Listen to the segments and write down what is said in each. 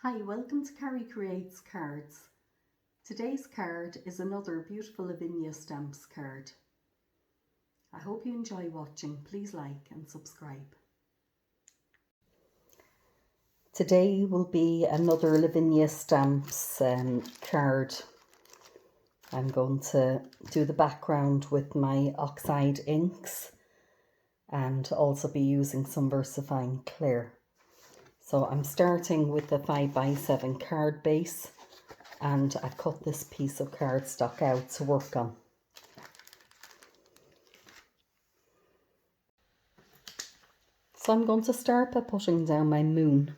Hi, welcome to Carrie Creates Cards. Today's card is another beautiful Lavinia Stamps card. I hope you enjoy watching. Please like and subscribe. Today will be another Lavinia Stamps card. I'm going to do the background with my Oxide inks and also be using some Versafine Claire. So I'm starting with the 5x7 card base, and I've cut this piece of cardstock out to work on. So I'm going to start by putting down my moon,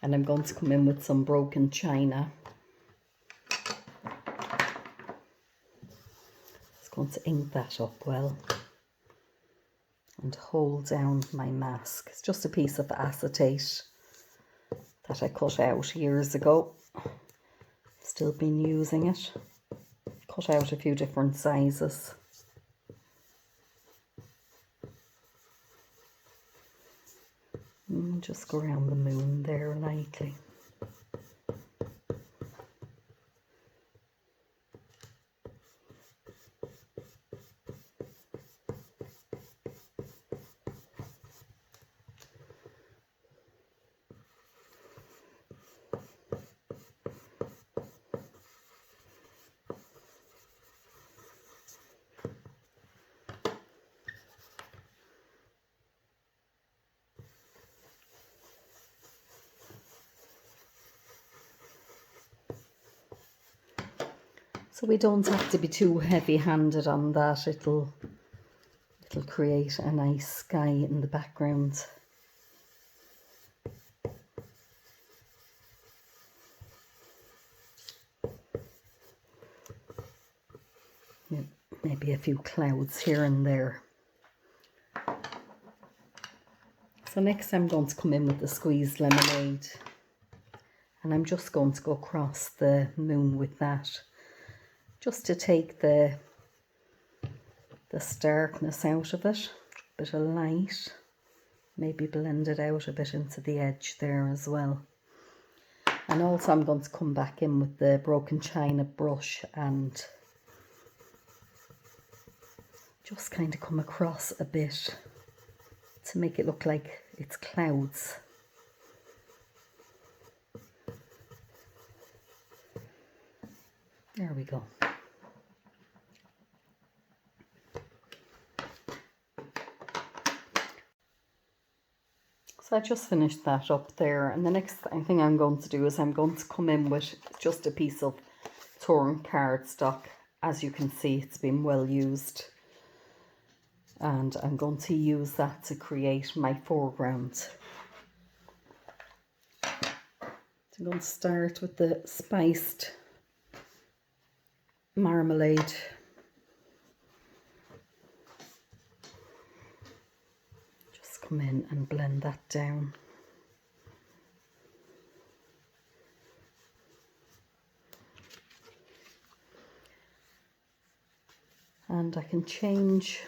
and I'm going to come in with some broken china. Just going to ink that up well and hold down my mask. It's just a piece of acetate that I cut out years ago. Still been using it. Cut out a few different sizes. And just go around the moon there lightly. So we don't have to be too heavy-handed on that. It'll create a nice sky in the background. Yeah, maybe a few clouds here and there. So next I'm going to come in with the squeezed lemonade, and I'm just going to go across the moon with that, just to take the starkness out of it, a bit of light, maybe blend it out a bit into the edge there as well. And also I'm going to come back in with the broken china brush and just kind of come across a bit to make it look like it's clouds. There we go. So I just finished that up there, and the next thing I'm going to do is I'm going to come in with just a piece of torn cardstock. As you can see, it's been well used, and I'm going to use that to create my foreground. So I'm going to start with the spiced marmalade. Come in and blend that down. And I can change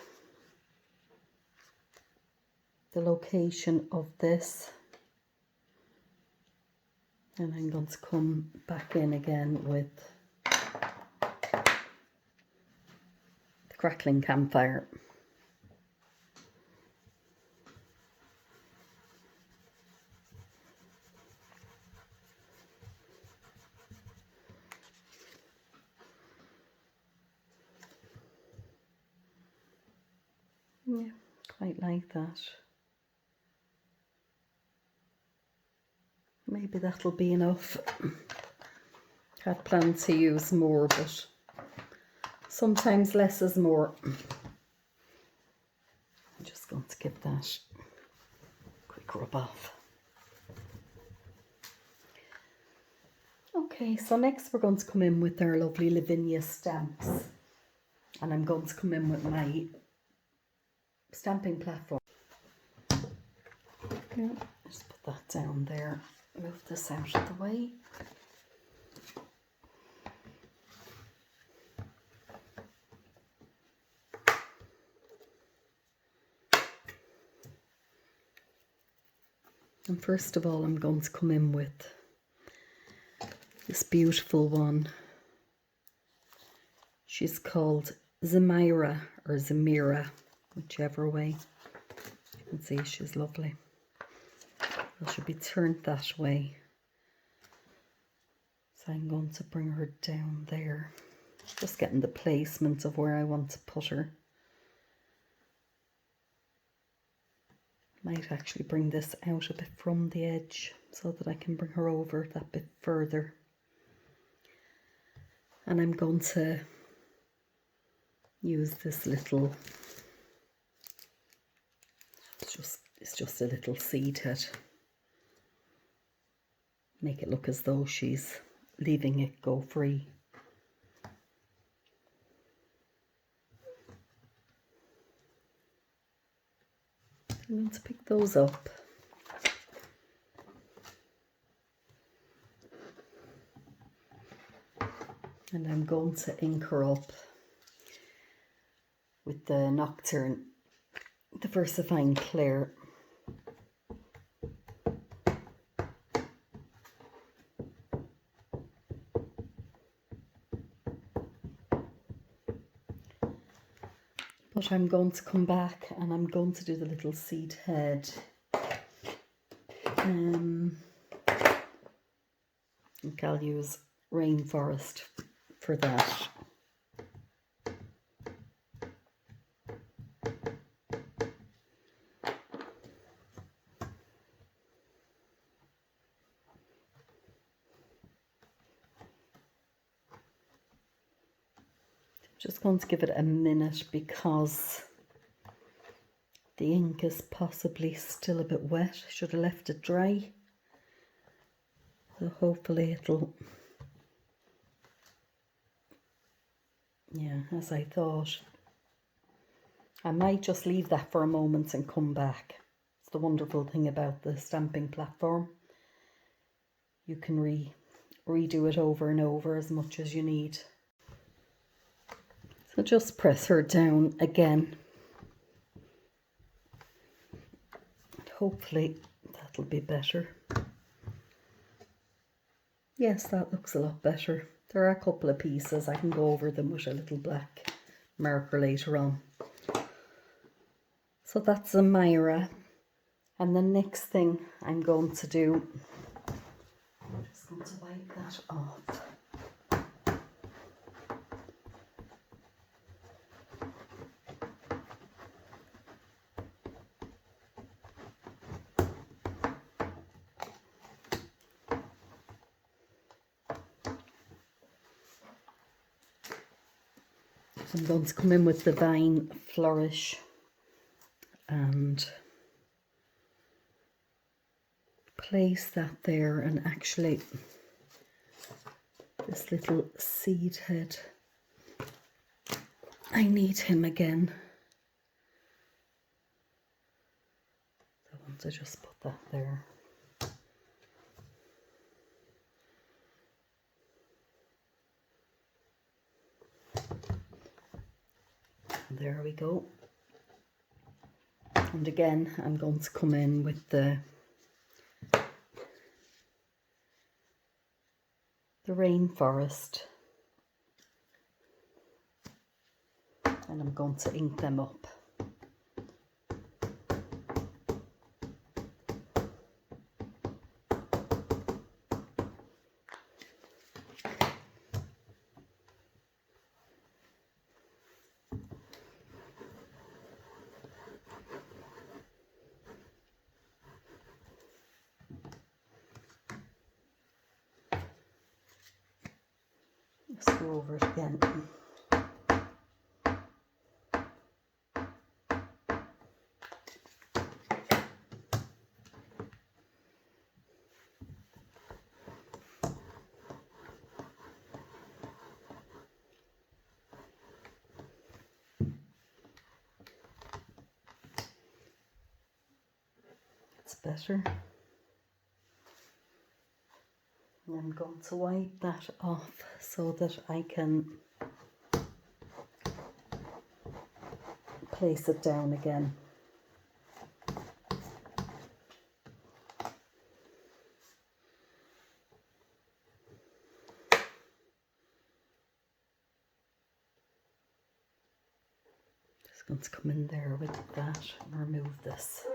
the location of this. And I'm going to come back in again with the crackling campfire. Yeah, quite like that. Maybe that'll be enough. Had planned to use more, but sometimes less is more. I'm just going to give that a quick rub off. Okay, so next we're going to come in with our lovely Lavinia Stamps. And I'm going to come in with my stamping platform. Yeah, just put that down there. Move this out of the way. And first of all, I'm going to come in with this beautiful one. She's called Zimira or Zimira, whichever way. You can see she's lovely. It should be turned that way. So I'm going to bring her down there. Just getting the placement of where I want to put her. Might actually bring this out a bit from the edge so that I can bring her over that bit further. And I'm going to use this little, it's just a little seed head. Make it look as though she's leaving it go free. I'm going to pick those up. And I'm going to ink her up with the Nocturne, the Versafine Claire. But I'm going to come back and I'm going to do the little seed head. I think I'll use Rainforest for that. Just going to give it a minute because the ink is possibly still a bit wet. Should have left it dry. So hopefully it'll, yeah, as I thought. I might just leave that for a moment and come back. It's the wonderful thing about the stamping platform. You can redo it over and over as much as you need. So just press her down again. Hopefully that'll be better. Yes, that looks a lot better. There are a couple of pieces. I can go over them with a little black marker later on. So that's Zimira. And the next thing I'm going to do, I'm just going to wipe that off. I'm going to come in with the Vine Flourish and place that there, and actually this little seed head, I need him again. I want to just put that there. There we go. And again, I'm going to come in with the Rainforest, and I'm going to ink them up. Let's go over it again. It's better. I'm going to wipe that off so that I can place it down again. Just going to come in there with that and remove this.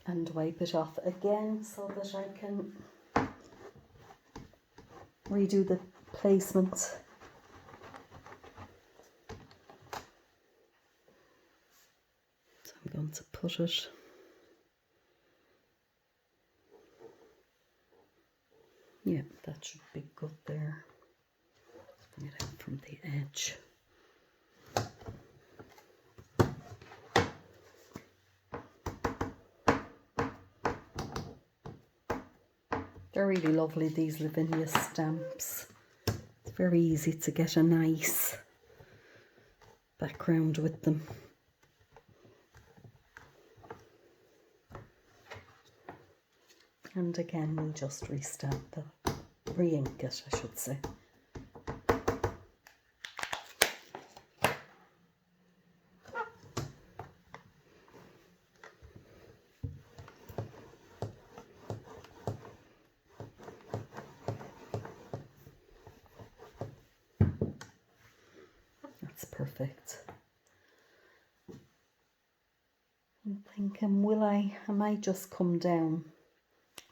And wipe it off again so that I can redo the placement. So I'm going to put it that should be good there. Bring it out from the edge. They're really lovely, these Lavinia stamps. It's very easy to get a nice background with them. And again, we just re-ink it, I should say. Perfect. I'm thinking, I might just come down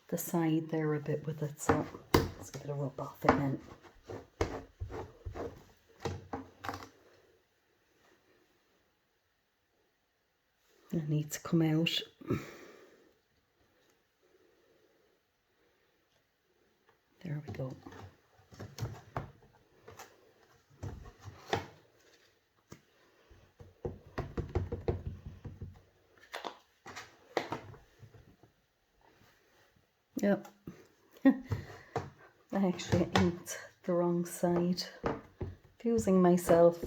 the side there a bit with it, so let's give it a rub off again. It needs to come out. There we go. Yep, I actually inked the wrong side, confusing myself,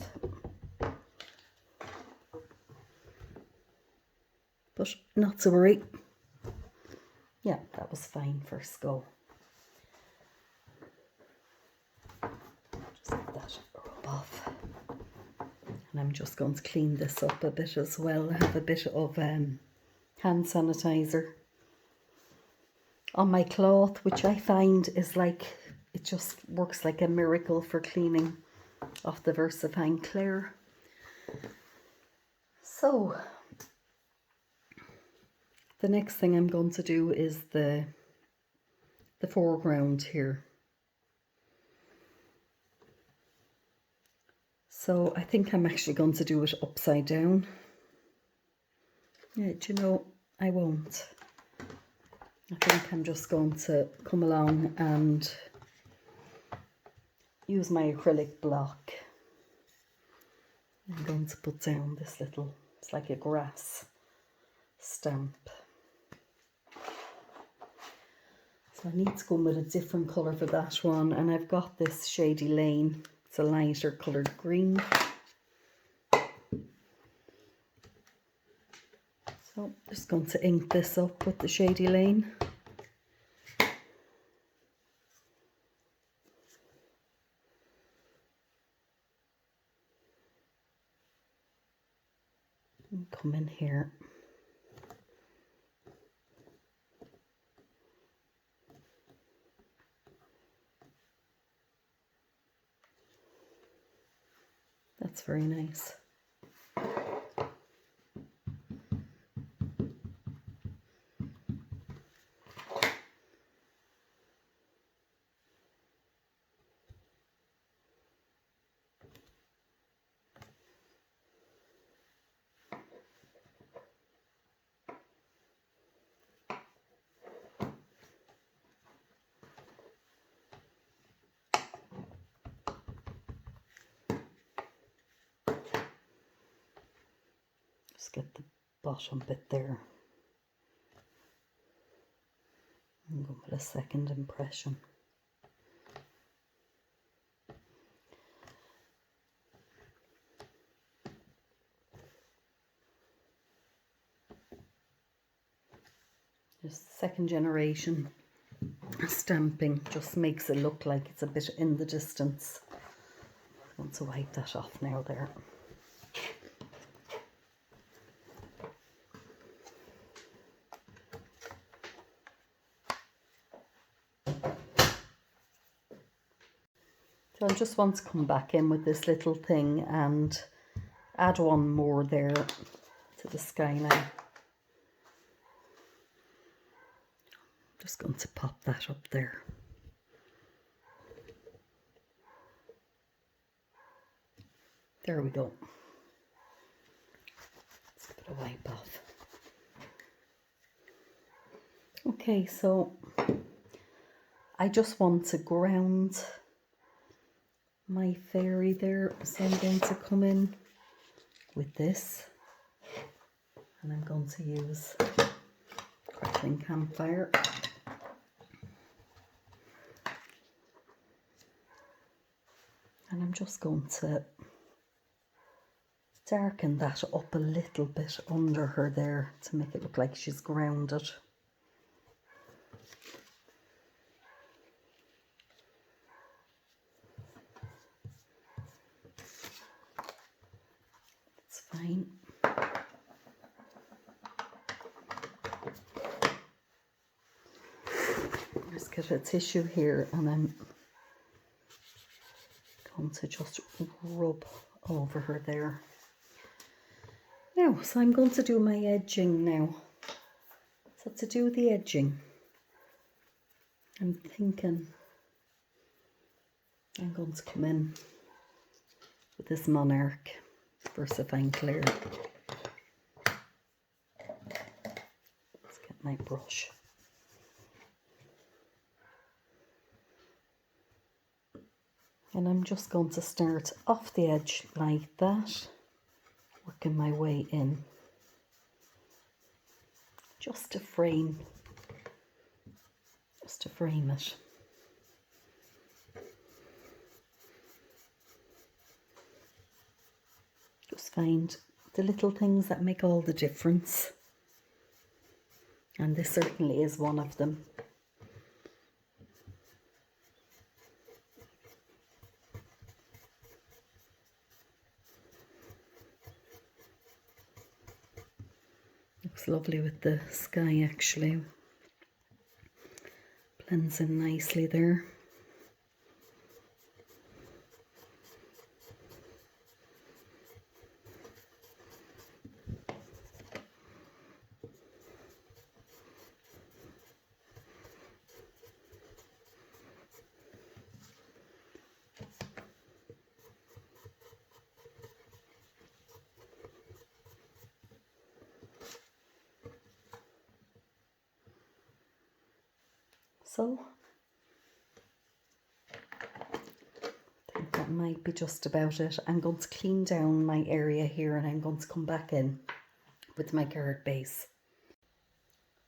but not to worry. Yeah, that was fine first go. Just let that rub off. And I'm just going to clean this up a bit as well. I have a bit of hand sanitizer on my cloth, which I find is like, it just works like a miracle for cleaning off the Versafine Claire. So the next thing I'm going to do is the foreground here. So I think I'm actually going to do it upside down. Yeah, do you know, I won't. I think I'm just going to come along and use my acrylic block. I'm going to put down this little, it's like a grass stamp. So I need to go with a different colour for that one, and I've got this Shady Lane. It's a lighter coloured green. So I'm just going to ink this up with the Shady Lane. And come in here. That's very nice. Just get the bottom bit there. I'm going with a second impression. Just second generation stamping just makes it look like it's a bit in the distance. I want to wipe that off now there. So I just want to come back in with this little thing and add one more there to the skyline. Just going to pop that up there. There we go. Let's give it a wipe off. Okay, so I just want to ground my fairy there, so I'm going to come in with this, and I'm going to use crackling campfire. And I'm just going to darken that up a little bit under her there to make it look like she's grounded. It's fine. Just get a tissue here and I'm going to just rub over her there. Now, so I'm going to do my edging now. So to do the edging, I'm thinking I'm going to come in with this Monarch Versafine Claire. Let's get my brush. And I'm just going to start off the edge like that, working my way in, just to frame it. Just find the little things that make all the difference, and this certainly is one of them. Looks lovely with the sky, actually. Blends in nicely there. So, I think that might be just about it. I'm going to clean down my area here and I'm going to come back in with my card base.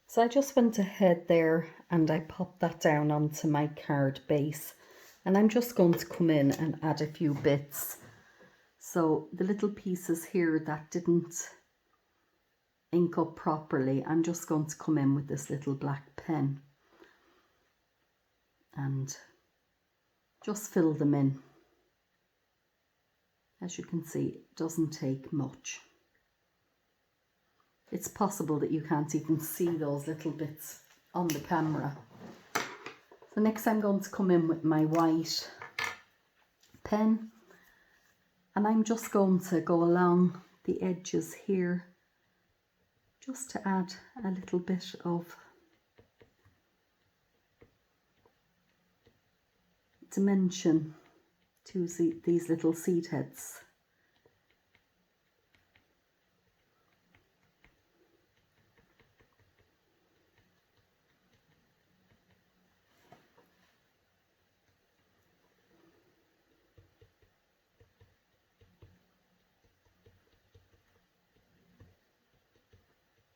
So I just went ahead there and I popped that down onto my card base, and I'm just going to come in and add a few bits. So the little pieces here that didn't ink up properly, I'm just going to come in with this little black pen and just fill them in. As you can see, it doesn't take much. It's possible that you can't even see those little bits on the camera. So next I'm going to come in with my white pen, and I'm just going to go along the edges here just to add a little bit of dimension to these little seed heads.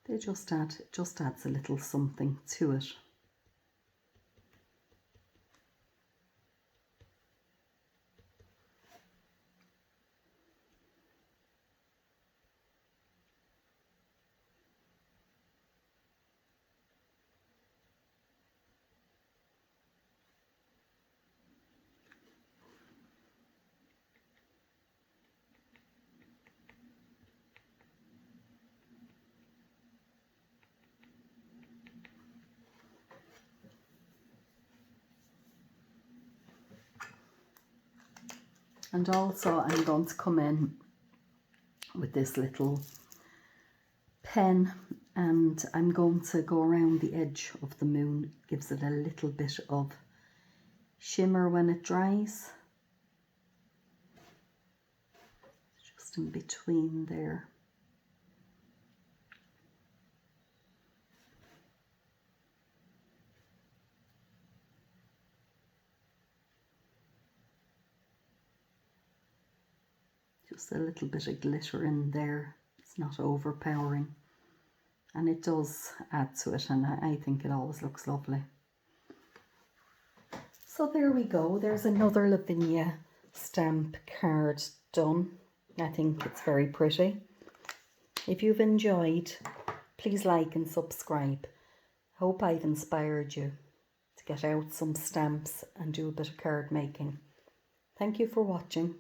They just adds a little something to it. And also I'm going to come in with this little pen and I'm going to go around the edge of the moon. Gives it a little bit of shimmer when it dries. Just in between there. Just a little bit of glitter in there. It's not overpowering. And it does add to it, and I think it always looks lovely. So there we go. There's another Lavinia stamp card done. I think it's very pretty. If you've enjoyed, please like and subscribe. Hope I've inspired you to get out some stamps and do a bit of card making. Thank you for watching.